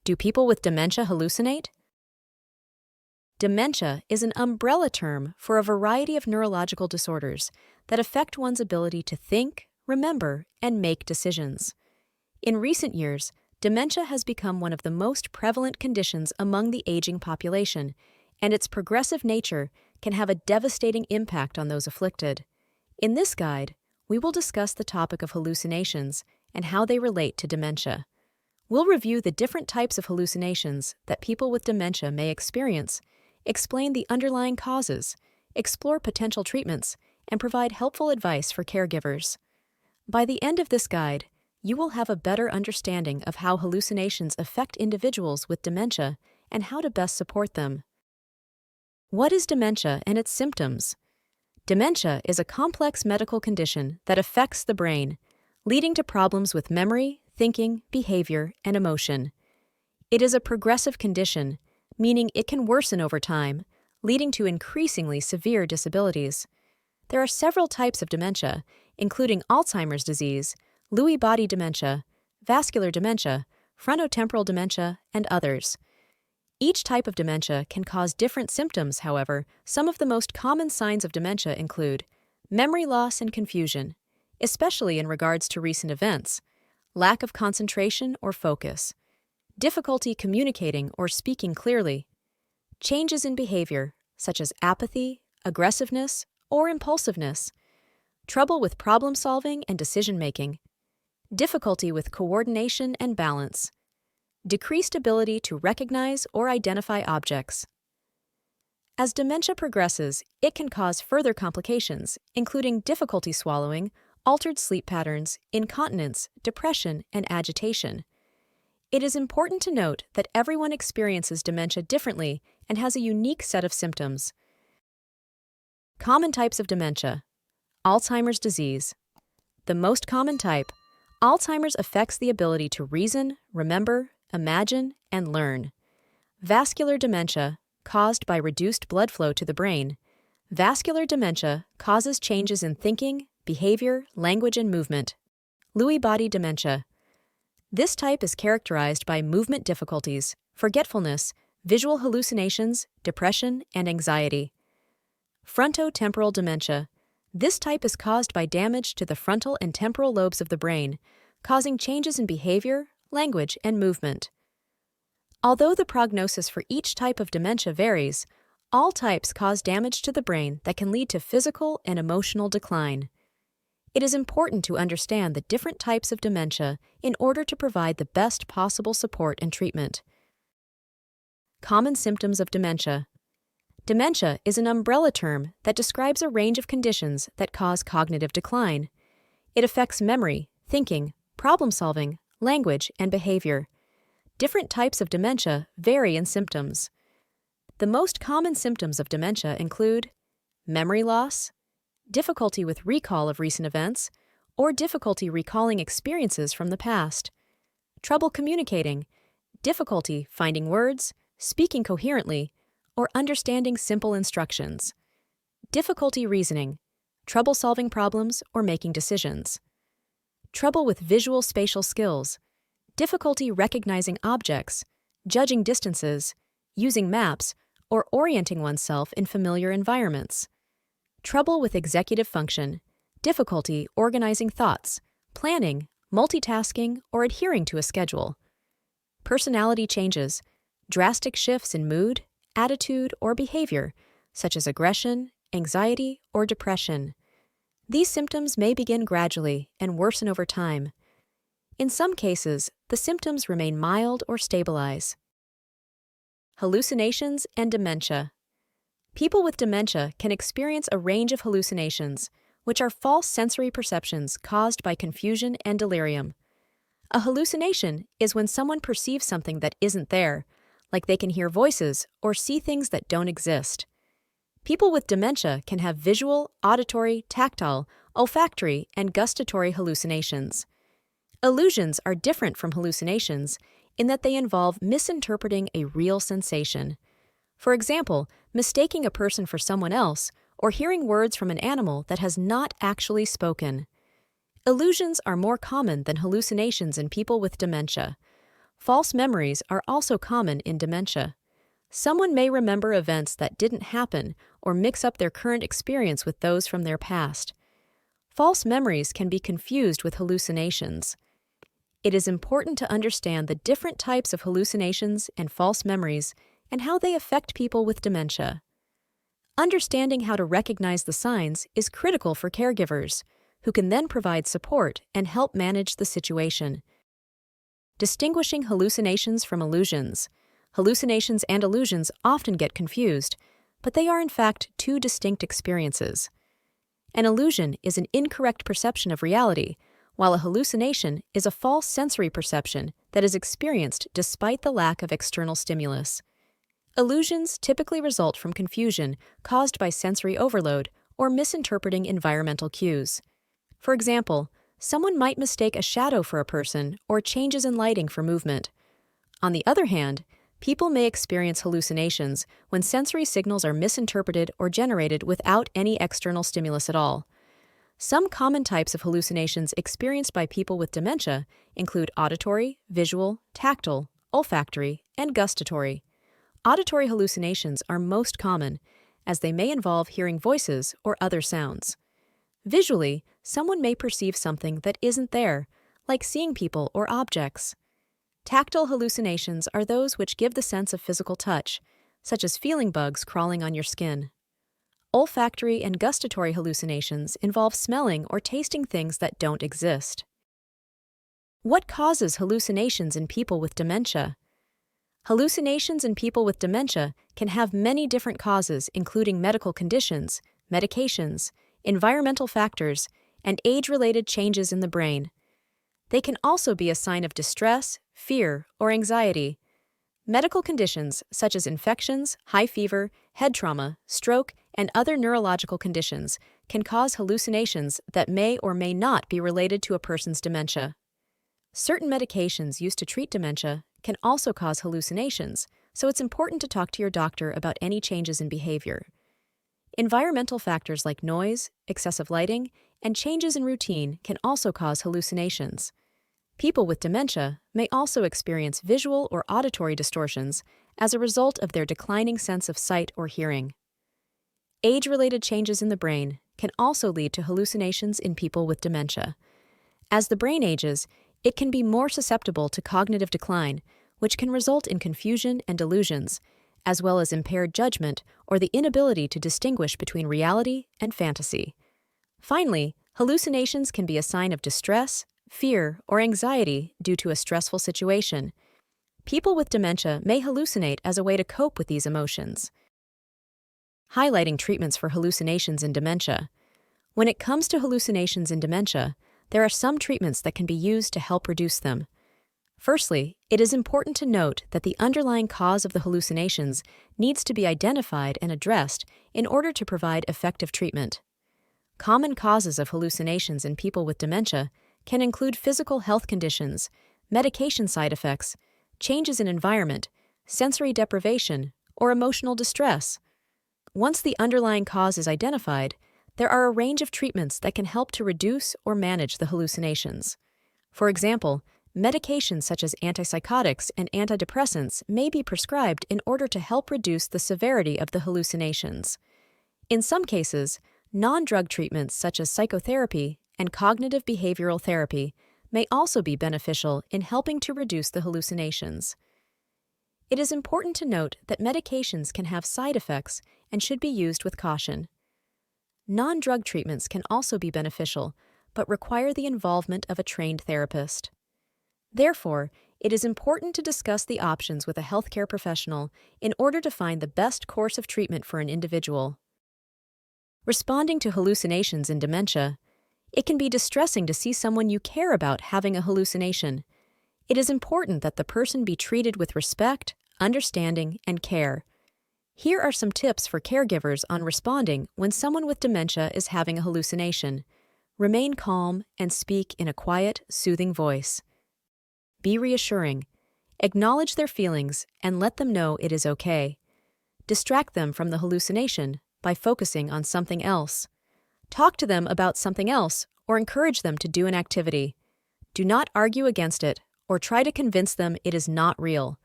Do people with dementia hallucinate? Dementia is an umbrella term for a variety of neurological disorders that affect one's ability to think, remember, and make decisions. In recent years, dementia has become one of the most prevalent conditions among the aging population, and its progressive nature can have a devastating impact on those afflicted. In this guide, we will discuss the topic of hallucinations and how they relate to dementia. We'll review the different types of hallucinations that people with dementia may experience, explain the underlying causes, explore potential treatments, and provide helpful advice for caregivers. By the end of this guide, you will have a better understanding of how hallucinations affect individuals with dementia and how to best support them. What is dementia and its symptoms? Dementia is a complex medical condition that affects the brain, leading to problems with memory, thinking, behavior, and emotion. It is a progressive condition, meaning it can worsen over time, leading to increasingly severe disabilities. There are several types of dementia, including Alzheimer's disease, Lewy body dementia, vascular dementia, frontotemporal dementia, and others. Each type of dementia can cause different symptoms, however. Some of the most common signs of dementia include memory loss and confusion, especially in regards to recent events, lack of concentration or focus, difficulty communicating or speaking clearly, changes in behavior, such as apathy, aggressiveness, or impulsiveness, trouble with problem-solving and decision-making, difficulty with coordination and balance, decreased ability to recognize or identify objects. As dementia progresses, it can cause further complications, including difficulty swallowing, altered sleep patterns, incontinence, depression, and agitation. It is important to note that everyone experiences dementia differently and has a unique set of symptoms. Common types of dementia. Alzheimer's disease. The most common type, Alzheimer's affects the ability to reason, remember, imagine, and learn. Vascular dementia, caused by reduced blood flow to the brain. Vascular dementia causes changes in thinking, behavior, language, and movement. Lewy body dementia. This type is characterized by movement difficulties, forgetfulness, visual hallucinations, depression, and anxiety. Frontotemporal dementia. This type is caused by damage to the frontal and temporal lobes of the brain, causing changes in behavior, language, and movement. Although the prognosis for each type of dementia varies, all types cause damage to the brain that can lead to physical and emotional decline. It is important to understand the different types of dementia in order to provide the best possible support and treatment. Common symptoms of dementia. Dementia is an umbrella term that describes a range of conditions that cause cognitive decline. It affects memory, thinking, problem-solving, language, and behavior. Different types of dementia vary in symptoms. The most common symptoms of dementia include memory loss, difficulty with recall of recent events, or difficulty recalling experiences from the past, trouble communicating, difficulty finding words, speaking coherently, or understanding simple instructions, difficulty reasoning, trouble solving problems or making decisions, trouble with visual spatial skills, difficulty recognizing objects, judging distances, using maps, or orienting oneself in familiar environments, trouble with executive function, difficulty organizing thoughts, planning, multitasking, or adhering to a schedule, personality changes, drastic shifts in mood, attitude, or behavior, such as aggression, anxiety, or depression. These symptoms may begin gradually and worsen over time. In some cases, the symptoms remain mild or stabilize. Hallucinations and dementia. People with dementia can experience a range of hallucinations, which are false sensory perceptions caused by confusion and delirium. A hallucination is when someone perceives something that isn't there, like they can hear voices or see things that don't exist. People with dementia can have visual, auditory, tactile, olfactory, and gustatory hallucinations. Illusions are different from hallucinations in that they involve misinterpreting a real sensation. For example, mistaking a person for someone else or hearing words from an animal that has not actually spoken. Illusions are more common than hallucinations in people with dementia. False memories are also common in dementia. Someone may remember events that didn't happen or mix up their current experience with those from their past. False memories can be confused with hallucinations. It is important to understand the different types of hallucinations and false memories and how they affect people with dementia. Understanding how to recognize the signs is critical for caregivers, who can then provide support and help manage the situation. Distinguishing hallucinations from illusions. Hallucinations and illusions often get confused, but they are in fact two distinct experiences. An illusion is an incorrect perception of reality, while a hallucination is a false sensory perception that is experienced despite the lack of external stimulus. Illusions typically result from confusion caused by sensory overload or misinterpreting environmental cues. For example, someone might mistake a shadow for a person or changes in lighting for movement. On the other hand, people may experience hallucinations when sensory signals are misinterpreted or generated without any external stimulus at all. Some common types of hallucinations experienced by people with dementia include auditory, visual, tactile, olfactory, and gustatory. Auditory hallucinations are most common, as they may involve hearing voices or other sounds. Visually, someone may perceive something that isn't there, like seeing people or objects. Tactile hallucinations are those which give the sense of physical touch, such as feeling bugs crawling on your skin. Olfactory and gustatory hallucinations involve smelling or tasting things that don't exist. What causes hallucinations in people with dementia? Hallucinations in people with dementia can have many different causes, including medical conditions, medications, environmental factors, and age-related changes in the brain. They can also be a sign of distress, fear, or anxiety. Medical conditions such as infections, high fever, head trauma, stroke, and other neurological conditions can cause hallucinations that may or may not be related to a person's dementia. Certain medications used to treat dementia can also cause hallucinations, so it's important to talk to your doctor about any changes in behavior. Environmental factors like noise, excessive lighting, and changes in routine can also cause hallucinations. People with dementia may also experience visual or auditory distortions as a result of their declining sense of sight or hearing. Age-related changes in the brain can also lead to hallucinations in people with dementia. As the brain ages, it can be more susceptible to cognitive decline, which can result in confusion and delusions, as well as impaired judgment or the inability to distinguish between reality and fantasy. Finally, hallucinations can be a sign of distress, fear, or anxiety due to a stressful situation. People with dementia may hallucinate as a way to cope with these emotions. Highlighting treatments for hallucinations in dementia. When it comes to hallucinations in dementia, there are some treatments that can be used to help reduce them. Firstly, it is important to note that the underlying cause of the hallucinations needs to be identified and addressed in order to provide effective treatment. Common causes of hallucinations in people with dementia can include physical health conditions, medication side effects, changes in environment, sensory deprivation, or emotional distress. Once the underlying cause is identified, there are a range of treatments that can help to reduce or manage the hallucinations. For example, medications such as antipsychotics and antidepressants may be prescribed in order to help reduce the severity of the hallucinations. In some cases, non-drug treatments such as psychotherapy and cognitive behavioral therapy may also be beneficial in helping to reduce the hallucinations. It is important to note that medications can have side effects and should be used with caution. Non-drug treatments can also be beneficial, but require the involvement of a trained therapist. Therefore, it is important to discuss the options with a healthcare professional in order to find the best course of treatment for an individual. Responding to hallucinations in dementia. It can be distressing to see someone you care about having a hallucination. It is important that the person be treated with respect, understanding, and care. Here are some tips for caregivers on responding when someone with dementia is having a hallucination. Remain calm and speak in a quiet, soothing voice. Be reassuring. Acknowledge their feelings and let them know it is okay. Distract them from the hallucination by focusing on something else. Talk to them about something else or encourage them to do an activity. Do not argue against it or try to convince them it is not real.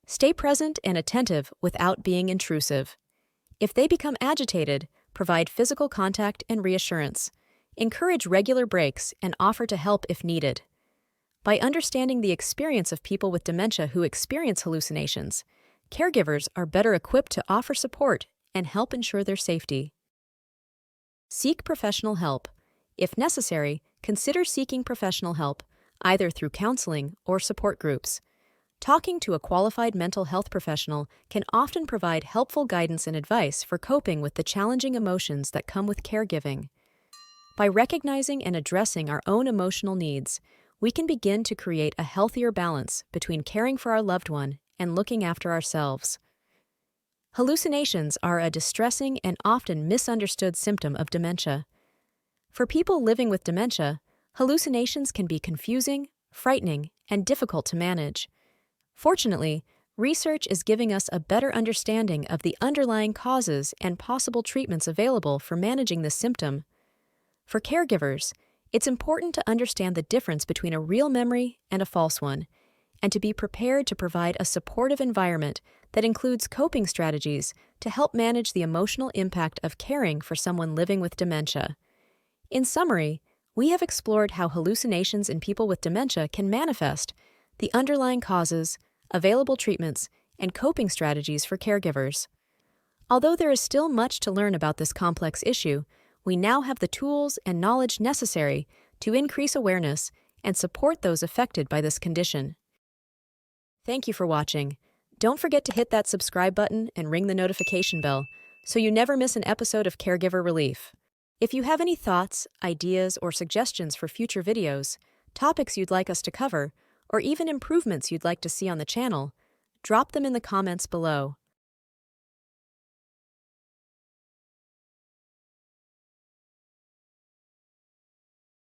Stay present and attentive without being intrusive. If they become agitated, provide physical contact and reassurance. Encourage regular breaks and offer to help if needed. By understanding the experience of people with dementia who experience hallucinations, caregivers are better equipped to offer support and help ensure their safety. Seek professional help. If necessary, consider seeking professional help, either through counseling or support groups. Talking to a qualified mental health professional can often provide helpful guidance and advice for coping with the challenging emotions that come with caregiving. By recognizing and addressing our own emotional needs, we can begin to create a healthier balance between caring for our loved one and looking after ourselves. Hallucinations are a distressing and often misunderstood symptom of dementia. For people living with dementia, hallucinations can be confusing, frightening, and difficult to manage. Fortunately, research is giving us a better understanding of the underlying causes and possible treatments available for managing this symptom. For caregivers, it's important to understand the difference between a real memory and a false one, and to be prepared to provide a supportive environment that includes coping strategies to help manage the emotional impact of caring for someone living with dementia. In summary, we have explored how hallucinations in people with dementia can manifest, the underlying causes, available treatments, and coping strategies for caregivers. Although there is still much to learn about this complex issue, we now have the tools and knowledge necessary to increase awareness and support those affected by this condition. Thank you for watching. Don't forget to hit that subscribe button and ring the notification bell so you never miss an episode of Caregiver Relief. If you have any thoughts, ideas, or suggestions for future videos, topics you'd like us to cover, or even improvements you'd like to see on the channel, drop them in the comments below.